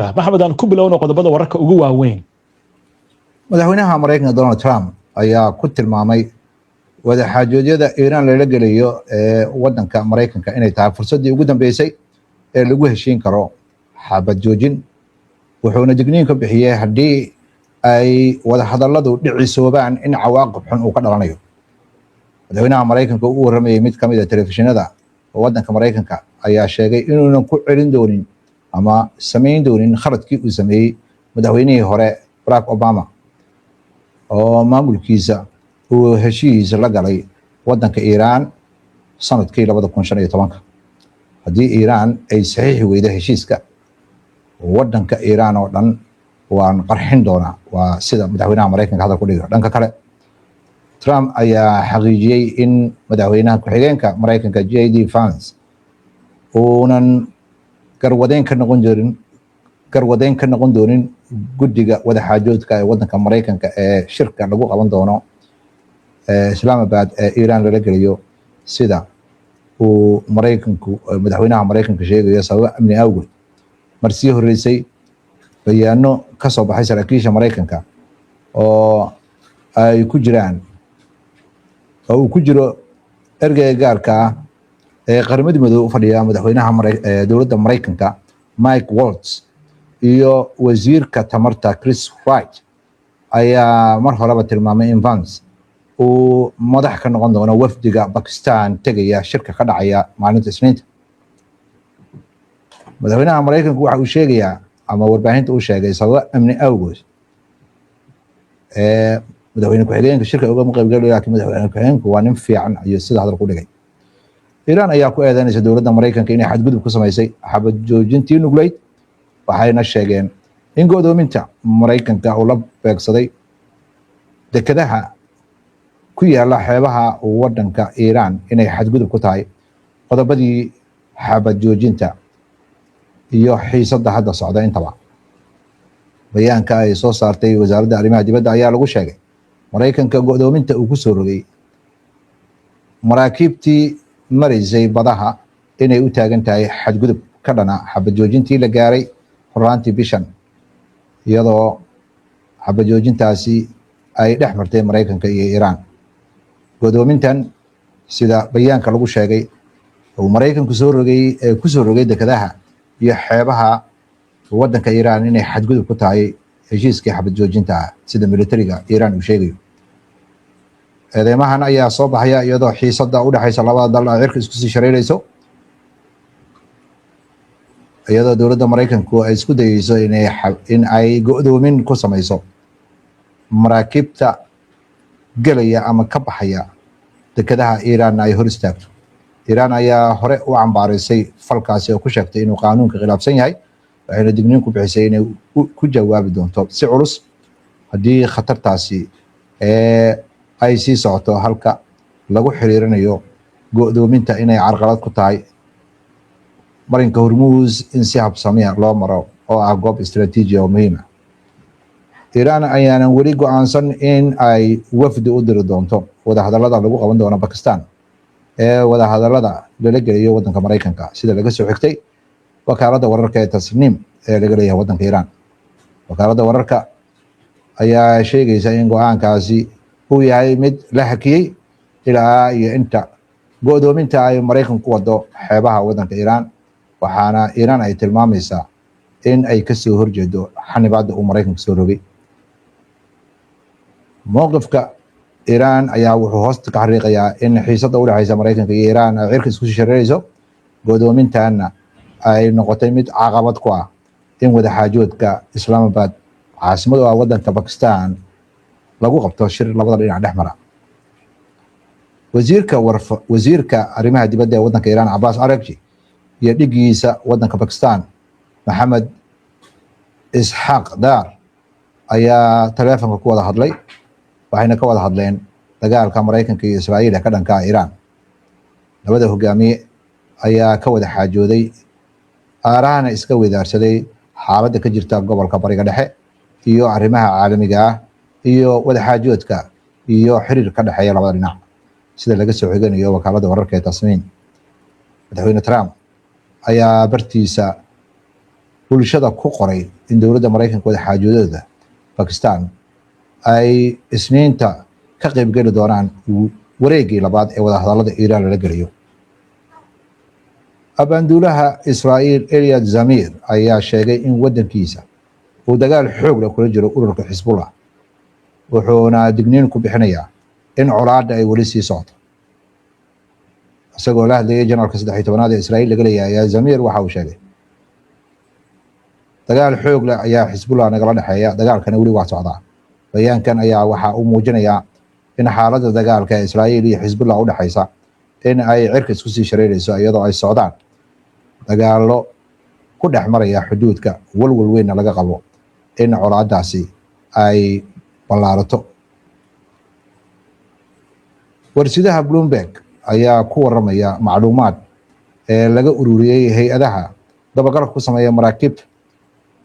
maxamed aan ku bilowno qodobada wararka ugu waaweyn. madaxweynaha Mareykanka Donald Trump ayaa ku tilmaamay wadaxaajoodyada Iran lala gelayo wadanka Mareykanka inay tahay fursadii ugu dambeysay ee lagu heshiin karo xabad joojin, wuxuuna digniin ka bixiyay haddii ay wada hadalladu dhicisoobaan in cawaaqib xun uu ka dhalanayo. madaxweynaha Mareykanka uu waramayay mid kamid ah telefishinada wadanka Mareykanka ayaa sheegay inuunan ku celin doonin ama samayn doonin khaladkii uu sameeyey madaxweynihii hore Barack Obama oo maamulkiisa uu heshiis la galay wadanka Iran sanadkii 2015. haddii Iran ay saxiixi weydo heshiiska wadanka Iran oo dhan waan qarxin doonaa, waa sida madaxweynaha Mareykanka hadal ku dhigo. dhanka kale, Trump ayaa xaqiijiyey in madaxweynaha ku-xigeenka Mareykanka JD Vance uunan garwadeyn ka noqon doonin guddiga wadaxaajoodka ee wadanka Mareykanka ee shirka lagu qaban doono Islamabad ee Iran lala geliyo, sida uu madaxweynaha Mareykanka sheegayo sababo amni awgeed. marsii horeysay bayaano ka soo baxay saraakiisha Mareykanka oo ay ku jiraan oo uu ku jiro ergeyga gaarka ah ee qaramada midoobay u fadhiya madaxweynaha dowladda Mareykanka Mike Waltz iyo wasiirka tamarta Chris Wright ayaa mar horeba tilmaamay in Vance uu madax ka noqon doono wafdiga Pakistan tegaya shirka ka dhacaya maalinta Isniinta. madaxweynaha Mareykanka waxa uu sheegayaa ama warbaahinta uu sheegay sababo amni awgood madaxweyne ku-xigeenka shirka uga qaybgalaya, laakiin madaxweyne ku-xigeenku waa nin fiican iyo sida hadal ku dhigay. Iran ayaa ku eedeynaysa dowladda Mareykanka inay xadgudub ku samaysay xabad joojintii nugleyd, waxayna sheegeen in go'doominta Mareykanka uu la beegsaday dekedaha ku yaala xeebaha wadanka Iran inay xadgudub ku tahay qodobadii xabad joojinta iyo xiisadda hadda socda intaba. bayaanka ay soo saartay wasaaradda arrimaha dibadda ayaa lagu sheegay Mareykanka go'doominta uu ku soo rogay maraakiibtii maraysay badaha inay u taagan tahay xadgudub ka dhana xabad joojintii la gaaray horaantii bishan, iyadoo xabad joojintaasi ay dhex martay Mareykanka iyo Iran. go'doomintan sida bayaanka lagu sheegay uu Mareykanku ku soo rogay dekedaha iyo xeebaha wadanka Iran inay xadgudub ku tahay heshiiskii xabad joojinta ah sida militariga Iran uu sheegayo. eedeymahan ayaa soo baxaya iyadoo xiisadda u dhaxaysa labada dal ay cirka isku sii shareerayso, iyadoo dowladda Mareykanku ay isku dayeyso in ay go'doomin ku samayso maraakiibta gelaya ama ka baxaya dekedaha Iran ay hor istaagto. Iran ayaa hore u cambaareysay falkaasi oo ku sheegtay inuu qaanuunka khilaafsan yahay, waxayna digniin ku bixisay inay ku jawaabi doonto si culus haddii khatartaasi ay sii socoto, halka lagu xiriirinayo go'doominta inay carqalad ku tahay marinka Hormuz in si habsamiya loo maro oo ah goob istiraatiiji oo muhiim ah. Iran ayaanan weli go'aansan in ay wafdi u diri doonto wadahadallada lagu qaban doono Pakistan ee wadahadallada lala geliyo wadanka Mareykanka, sida laga soo xigtay wakaaladda wararka ee Tasniim ee laga leeyahay wadanka Iran. wakaaladda wararka ayaa sheegaysa in go'aankaasi uu yahay mid la hakiyey ilaa iyo inta go'doominta ay Mareykanku wado xeebaha wadanka Iran, waxaana Iran ay tilmaamaysaa in ay kasoo horjeedo xanibaadda uu Mareykanku soo rogay. mowqifka Iran ayaa wuxuu hoosta ka xariiqayaa in xiisadda u dhaxaysa Mareykanka iyo Iran ay cirka isku sii shareerayso, go'doomintaana ay noqotay mid caqabad ku ah in wadaxaajoodka Islamabad caasimad oo ah wadanka Pakistan lagu qabto shir labada dhinac dhex mara. wasiirka arrimaha dibadda ee wadanka Iran Abbas Araghchi iyo dhigiisa wadanka Pakistan Maxamed Isxaaq Dar ayaa taleefanka ku wada hadlay, waxayna ka wada hadleen dagaalka Mareykanka iyo Israa'iil ee ka dhanka ah Iran. labada hogaamiye ayaa ka wada xaajooday aarahana iska weydaarsaday xaaladda ka jirta gobolka Bariga Dhexe iyo arrimaha caalamiga ah iyo wadaxaajoodka iyo xiriir ka dhexeeya labada dhinac, sida laga soo xiganayo wakaaladda wararka ee Tasniim. madaxweyne Trump ayaa bartiisa bulshada ku qoray in dowladda maraykanka wadaxaajoodada bakistan ay isniinta ka qaybgeli doonaan wareegii labaad ee wadahadallada iiraan lala geliyo. abaanduulaha israa'iil Eliad Zamir ayaa sheegay in waddankiisa uu dagaal xoog leh kula jiro ururka xisbullah, wuxuuna digniin ku bixinayaa in colaadda ay weli sii socoto. isagoo la hadlayay janaalka 13aad ee Israa'iil laga leeyahay ayaa Zamir waxa uu sheegay dagaal xoog leh ayaa xisbullah nagala dhexeeya, dagaalkana weli waa socdaa. bayaankan ayaa waxa uu muujinayaa in xaaladda dagaalka ee Israa'iil iyo xisbullah u dhaxaysa in ay cirka isku sii shareerayso iyadoo ay socdaan dagaallo ku dhex maraya xuduudka, walwal weynna laga qabo in colaadaasi ay ballaarato. warsidaha Bloomberg ayaa ku waramaya macluumaad ee laga ururiyey hay-adaha dabagalka ku sameeya maraakiibta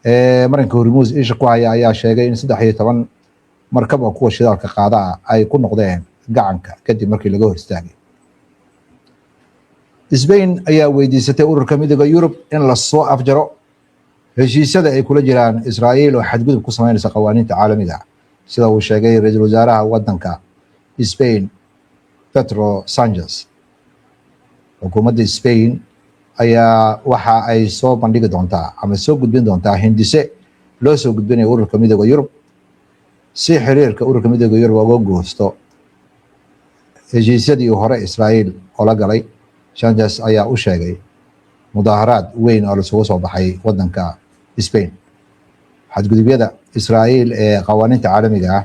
ee marinka Hormuuz isha ku haya ayaa sheegay in 13 markab oo kuwa shidaalka qaada ah ay ku noqdeen gacanka kadib markii laga hor istaagay. Spain ayaa weydiisatay ururka midowga Yurub in la soo afjaro heshiisyada ay kula jiraan Israa'iil oo xadgudub ku sameynaysa qawaaniinta caalamiga ah, sida uu sheegay ra'iisul wasaaraha waddanka Spain Pedro Sanchez. xukuumadda Spain ayaa waxa ay soo bandhigi doontaa ama soo gudbin doontaa hindise loo soo gudbinayo ururka midowga Yurub si xiriirka ururka midowga Yurub uga goosto heshiisyadii hore Israa'iil oo la galay. Sanchez ayaa u sheegay mudaaharaad weyn oo isugu soo baxay waddanka Spain. xadgudubyada Israa'iil ee qawaaniinta caalamiga ah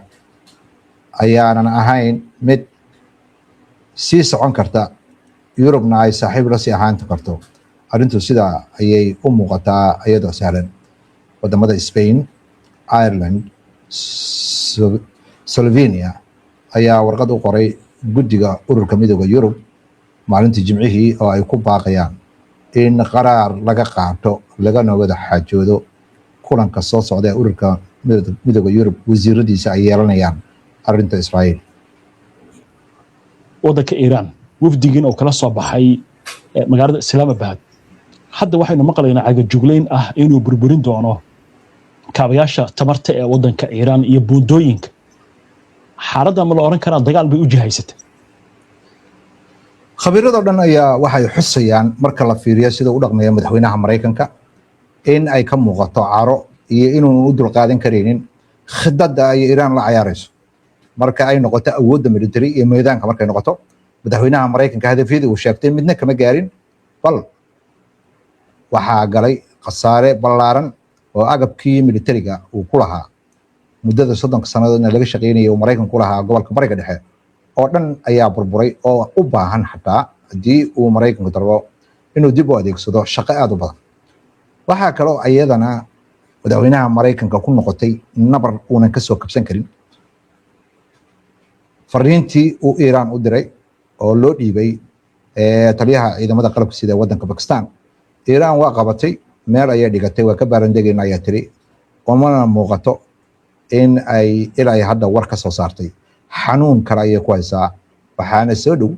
ayaanan ahayn mid sii socon karta, Yurubna ay saaxiib la sii ahaan karto. arrintu sidaa ayay u muuqataa iyadoo sahlan. wadamada Spain, Ireland, Slovenia ayaa warqad u qoray guddiga ururka midowga Yurub maalintii Jimcihii oo ay ku baaqayaan in qaraar laga qaato lagana wada xaajoodo kulanka soo socda ee ururka midowga Yurub wasiiradiisa ay yeelanayaan arrinta Israa'iil. waddanka Iiraan wafdigiin oo kala soo baxay magaalada Islamabad hadda waxaynu maqlaynaa cagajugleyn ah inuu burburin doono kaabayaasha tamarta ee waddanka Iiraan iyo buundooyinka. xaaladda ma la oran karaa dagaal bay u jihaysatay? khabiirada dhan ayaa waxay xusayaan marka la fiiriyo sida u dhaqmaya madaxweynaha Mareykanka in ay ka muuqato caro iyo inuu u dulqaadan kareynin khidada ay Iiraan la ciyaarayso. marka ay noqoto awoodda military iyo meedaanka markay noqoto, madaxweynaha Mareykanka hadafyadii uu sheegtay midna kama gaarin, bal waxaa galay khasaare ballaaran oo agabkii militariga uu ku lahaa muddada 30 sanadoodna laga shaqeynayay uu Mareykanku ku lahaa gobolka Bariga Dhexe oo dhan ayaa burburay oo u baahan xataa haddii uu Mareykanku darbo inuu dib u adeegsado shaqo aad u badan. waxaa kaloo iyadana madaxweynaha Mareykanka ku noqotay nabar uunan ka soo kabsan karin fariintii uu Iiraan u diray oo loo dhiibay taliyaha ciidamada qalabka sida waddanka Pakistan. Iiraan waa qabatay, meel ayay dhigatay, waa ka baarandegayna ayaa tiri, oomana muuqato in ay ilaa hadda war ka soo saartay. xanuun kale ayay ku haysaa, waxaana soo dhow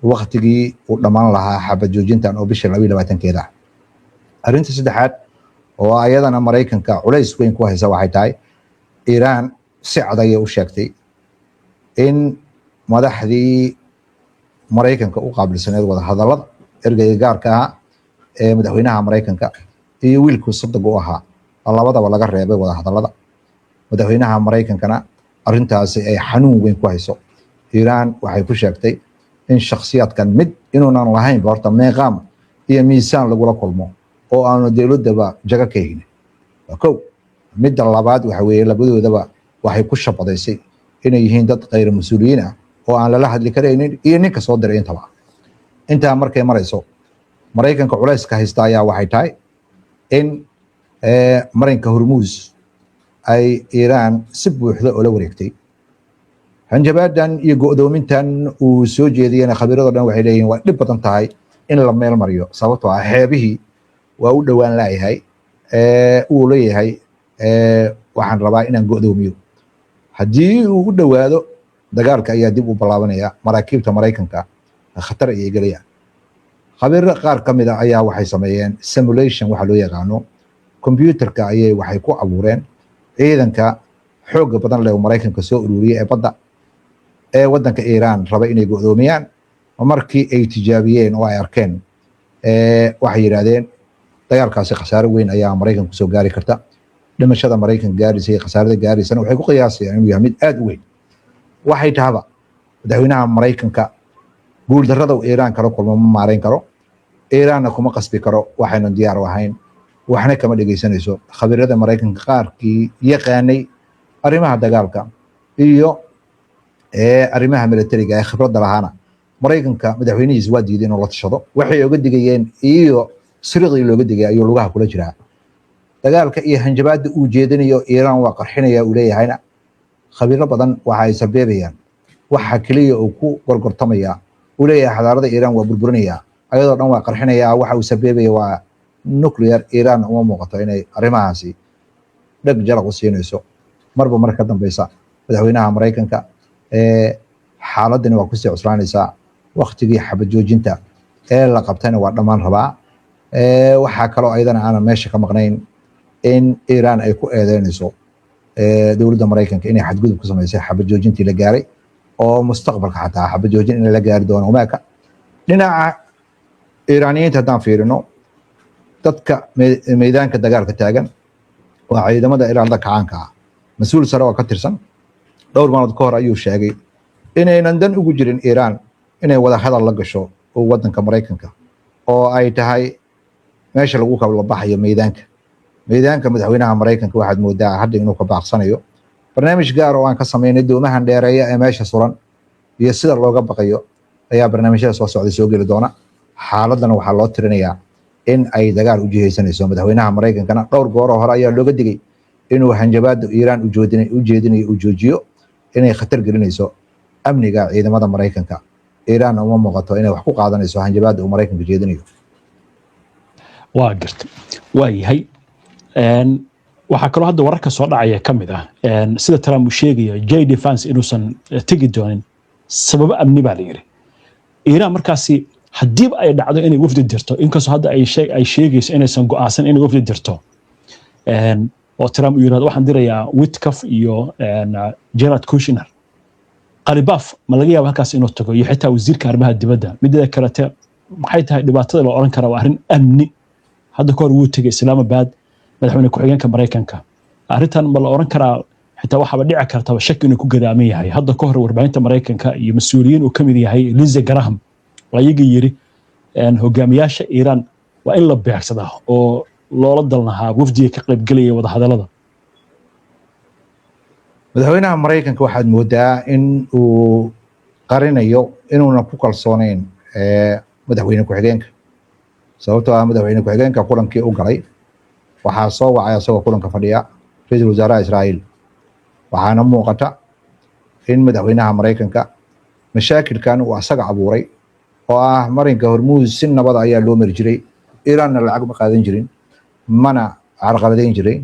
waqtigii uu dhammaan lahaa xabad joojintan oo bisha 22-keeda. arrinta saddexaad oo ayadana Mareykanka culays weyn ku haysa waxay tahay Iiraan si cad ayay u sheegtay in madaxdii Mareykanka u qaabilsaneed wada hadallada ergeyga gaarka ah ee madaxweynaha Mareykanka iyo wiilku saddeq u ahaa labadaba laga reebay wada hadallada. madaxweynaha Mareykankana arrintaasi ay xanuun weyn ku hayso. Iiraan waxay ku sheegtay in shakhsiyaadkan mid inuunan lahayn horta meeqaam iyo miisaan lagula kulmo oo aanu dowladaba jaga ka haynin. kow midda labaad waxa weeye labadoodaba waxay ku shabadaysay inay yihiin dad qayr mas'uuliyiin ah oo aan lala hadli karaynin iyo ninka soo diray intaba. intaa markay marayso, Mareykanka culayska haysta ayaa waxay tahay in marinka Hormuuz ay Iiraan si buuxda oo la wareegtay. hanjabaadan iyo go'doomintan uu soo jeediyeen khabiirada dhan waxay leeyihiin waa dhib badan tahay in la meel mariyo, sababtoo ah xeebihii waa u dhowaan laayahay uu leeyahay waxaan rabaa inaan go'doomiyo. haddii uu u dhowaado dagaalka ayaa dib u bilaabanaya, maraakiibta Mareykanka khatar ayay gelayaan. khabiiro qaar ka mid ah ayaa waxay sameeyeen simulation waxa loo yaqaano computerka ayay waxay ku abuureen ciidanka xooga badan leh oo Mareykanka soo ururiyay ee badda ee wadanka Iran raba inay go'doomiyaan markii ay tijaabiyeen oo ay arkeen waxay yiraahdeen dagaalkaasi khasaaro weyn ayaa Mareykanka soo gaari karta dhimashada Mareykanka gaarisay khasaarada gaarisana waxay ku qiyaasayaan inuu yahay mid aad u weyn waxay tahaba madaxweynaha Mareykanka guul darrada uu Iran kala kulmo ma maareyn karo Iran kuma qasbi karo waxayna diyaar u ahayn waxna kama dhageysanayso khabiirada Mareykanka qaarkii yaqaanay arrimaha dagaalka iyo arrimaha militariga ee khibradda lahaana Mareykanka madaxweynihiisa waa diiday inuu la tashado waxay uga digayeen iyo sirqii looga digay ayuu lugaha kula jiraa dagaalka iyo hanjabaadda uu jeedinayo Iran waa qarxinaya uu leeyahayna khabiiro badan waxa ay sabeebayaan waxa kaliya uu ku gorgortamaya uu leeyahay xadaarada Iran waa burburinaya ayadoo dhan waa qarxinaya waxa uu sabeebaya waa nuclear Iran uma muuqato inay arrimahaasi dhag jalaq u siinayso marba marka dambaysa madaxweynaha Mareykanka xaaladani waa ku sii cusraanaysaa waqtigii xabad joojinta ee la qabtayna waa dhammaan rabaa waxa kale oo ayadana aan meesha ka maqnayn in Iran ay ku eedeynayso dawladda Mareykanka inay xadgudub ku sameysay xabad joojintii la gaaray oo mustaqbalka xataa xabad joojin in la gaari doono umaaka dhinaca Iraniyiinta haddaan fiirino dadka meedaanka dagaalka taagan waa ciidamada Iran kacaanka ah mas'uul sare oo ka tirsan dhowr maalmood ka hor ayuu sheegay inaynan dan ugu jirin Iran inay wada hadal la gasho oo wadanka Mareykanka oo ay tahay meesha lagu kala baxayo meedaanka madaxweynaha Mareykanka waxaad moodaa hadda inuu ka baaqsanayo barnaamij gaar oo aan ka sameynay doomahan dheereeya ee meesha suran iyo sida looga baqayo ayaa barnaamijyada soo socday soo geli doona xaaladana waxaa loo tirinayaa in ay dagaal u jihaysanayso madaxweynaha Mareykankana dhowr goor hore ayaa looga digay inuu hanjabaadda Iran u jeedinayo uu joojiyo inay khatar gelinayso amniga ciidamada Mareykanka Iran uma muuqato inay wax ku qaadanayso hanjabaadda uu Mareykanka jeedinayo waa gartay waa yahay waxaa kaloo hadda wararka soo dhacaya ka mid ah sida Trump uu sheegayo JD Vance inuusan tegi doonin sabab amni baa la yiri Iran markaasi haddii ay dhacdo inay wafdi dirto inkastoo hadda ay sheegayso inaysan go'aansan inay wafdi dirto oo Trump uu yiraahdo waxaan dirayaa Witkoff iyo Jared Kushner qalibaaf ma laga yaabo halkaas inuu tago iyo xitaa wasiirka arrimaha dibadda midda kale maxay tahay dhibaatada loo oran karaa waa arrin amni hadda ka hor wuu tagay Islamabad madaxweyne ku-xigeenka Mareykanka arrintan ma la oran karaa xitaa waxaba dhici karta shaki inuu ku gadaaman yahay hadda ka hor warbaahinta Mareykanka iyo mas'uuliyiin uu kamid yahay Lindsey Graham ayaga yiri hogaamiyaasha Iran waa in la beegsadaa oo loola dalnahaa wafdiga ka qayb galaya wada hadalada madaxweynaha Mareykanka waxaad moodaa in uu qarinayo inuuna ku kalsoonayn madaxweyne ku-xigeenka sababtoo ah madaxweyne ku-xigeenka kulankii u galay waxaa soo wacay asagoo kulanka fadhiya ra'iisul wasaaraha Israa'iil waxaana muuqata in madaxweynaha Mareykanka mashaakilkan uu asaga abuuray oo ah marinka Hormuz si nabad ayaa loo mari jiray Iran lacag ma qaadan jirin mana carqaladeyn jiray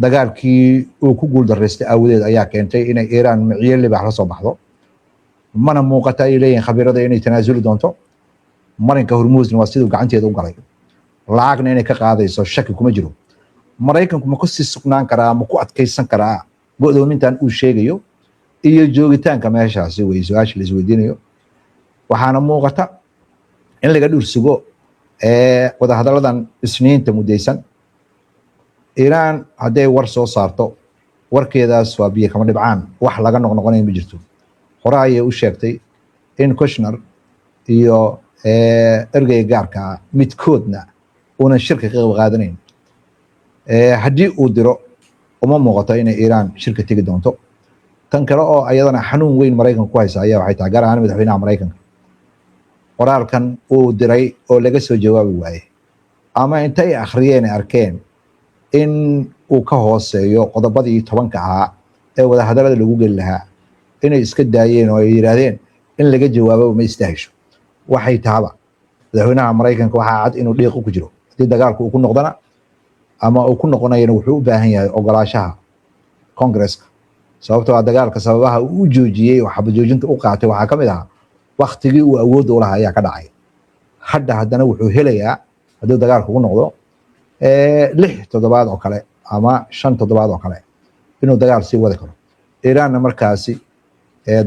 dagaalkii uu ku guul dareystay awgeed ayaa keentay inay Iran miciye libax la soo baxdo mana muuqata ay leeyihiin khabiirada inay tanaasuli doonto marinka Hormuzna waa sidoo gacanteeda u galay lacagna inay ka qaadayso shaki kuma jiro Mareykanku ma ku sii sugnaan karaa ma ku adkeysan karaa go'doomintan uu sheegayo iyo joogitaanka meeshaasi way su'aasha la isweydiinayo waxaana muuqata in laga dhursugo wada hadaladan isniinta mudaysan Iran haday war soo saarto warkeedaas waa biyo kama dhibcaan wax laga noqnoqonayo ma jirto hore ayay u sheegtay in Kushner iyo ergey gaarka midkoodna una shirka ka qayb qaadanayn haddii uu diro uma muuqato inay Iran shirka tagi doonto tan kale oo ayadana xanuun weyn Mareykanka ku haysa ayaa waxay tahay gaar ahaan madaxweynaha Mareykanka qoraalkan uu diray oo laga soo jawaabi waayay ama intay akhriyeen arkeen in uu ka hooseeyo qodobadii 10 ahaa ee wada hadalada lagu gali lahaa inay iska daayeen oo ay yiraahdeen in laga jawaabo ma istaahisho waxay taaba madaxweynaha Mareykanka waxa cad inuu dhiiq ku jiro hadii dagaalku uu ku noqdana ama uu ku noqonayna wuxuu u baahan yahay ogolaashaha Congress-ka sababtoo ah dagaalka sababaha uu joojiyay waxa joojinta u qaatay waxa kamid ah waqtigii uu awood u lahaa ayaa ka dhacay haddana wuxuu helayaa hadduu dagaalka ugu noqdo 6 toddobaad oo kale ama 5 toddobaad oo kale inuu dagaal sii wadi karo. Iiraanna markaasi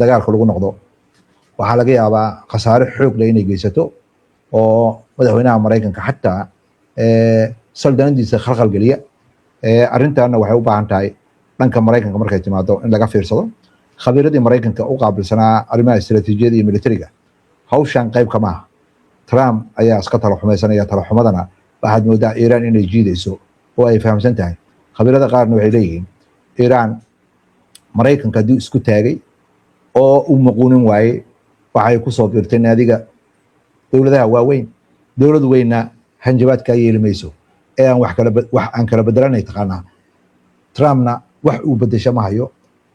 dagaalka lagu noqdo waxaa laga yaabaa khasaare xoog leh inay geysato oo madaxweynaha Mareykanka xataa saldanadiisa khalkhal geliya. Arrintaana waxay u baahan tahay dhanka Mareykanka markay timaado in laga fiirsado. Khabiiradii Mareykanka u qaabilsanaa arrimaha istiraatiijiyadda iyo militariga hawshan qayb kama aha. Trump ayaa iska talo xumaysanaya. Talo xumadana waxaad moodaa Iiraan inay jiidayso oo ay fahamsan tahay. Khabiirada qaarna waxay leeyihiin Iiraan Mareykanka haddii isku taagay oo uu maquunin waayey waxay ku soo biirtay naadiga dowladaha waaweyn. Dowlad weynna hanjabaadka yeeli mayso ee aan wax aan kala bedelanay taqaanaa. Trumpna wax uu bedesho ma hayo.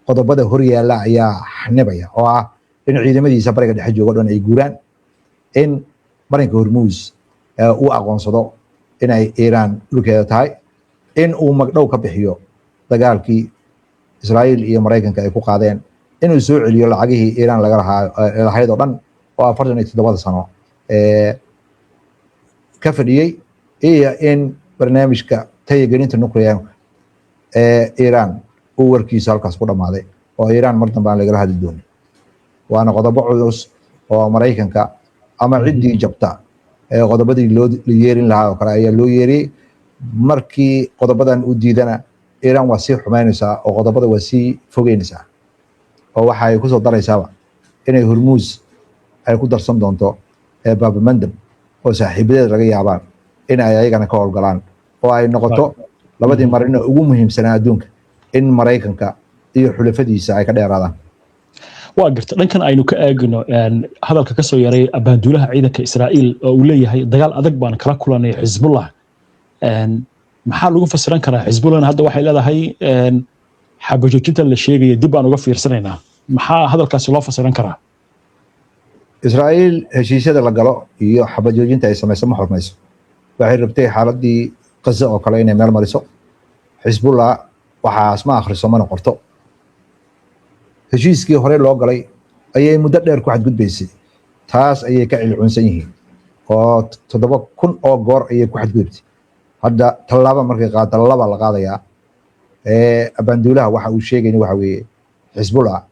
Qodobada hor yaalla ayaa xanibaya oo ah in ciidamadiisa bariga dhexe joogo dhan ay guuraan, in marinka Hormuz uu aqoonsado inay Iiraan dhulkeeda tahay, in uu magdhow ka bixiyo dagaalkii Israa'iil iyo Mareykanka ay ku qaadeen, inuu soo celiyo lacagihii Iiraan laga lahayd oo dhan oo 47 sano ka fadhiyey, iyo in barnaamijka tayagelinta nuclear-ka Iiraan uu warkiisa halkaas ku dhamaaday oo Iiraan mar dambe aan lagala hadli doonin. Waana qodobo culus oo Mareykanka ama ciddii jabta qodobadii loo yeerin lahaa oo kale ayaa loo yeeriyey. Markii qodobadan u diidana Iiraan waa sii xumaynaysaa oo qodobada waa sii fogeynaysaa oo waxa ay ku soo daraysaaba inay Hormuz ay ku darsan doonto Bab-el-Mandeb oo saaxiibadeed laga yaabaan in ay ayagana ka howlgalaan oo ay noqoto labadii marin ugu muhiimsanaa adduunka in Mareykanka iyo xulafadiisa ay ka dheeraadaan. waa garta dhankan aynu ka eegno hadalka ka soo yaray abaanduulaha ciidanka Israa'iil oo uu leeyahay dagaal adag baan kala kulanay Xisbullah. maxaa lagu fasiran karaa? Xisbullah hadda waxay leedahay xabajoojinta la sheegay dib aan uga fiirsanaynaa. maxaa hadalkaasi loo fasiran karaa? Israa'iil heshiisyada la galo iyo xabajoojinta ay samayso ma xurmayso. waxay rabtay xaaladii Gaza oo kale inay meel mariso. Xisbullah waxaas ma akhriso mana qorto. heshiiskii hore loo galay ayay muddo dheer ku xadgudbaysay. taas ayay ka cilcunsan yihiin oo 7,000 oo goor ayay ku xadgudubtay. hadda tallaabo markay qaado laba la qaadayaa. abaanduulaha waxa uu sheegay waxa weeye Xisbullah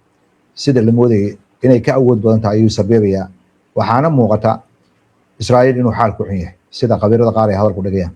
sida la moodayay inay ka awood badan tahay ayuu sabeebayaa. waxaana muuqata Israa'iil inuu xaal ku xun yahay sida khabiirada qaar ay hadal ku dhigayaan.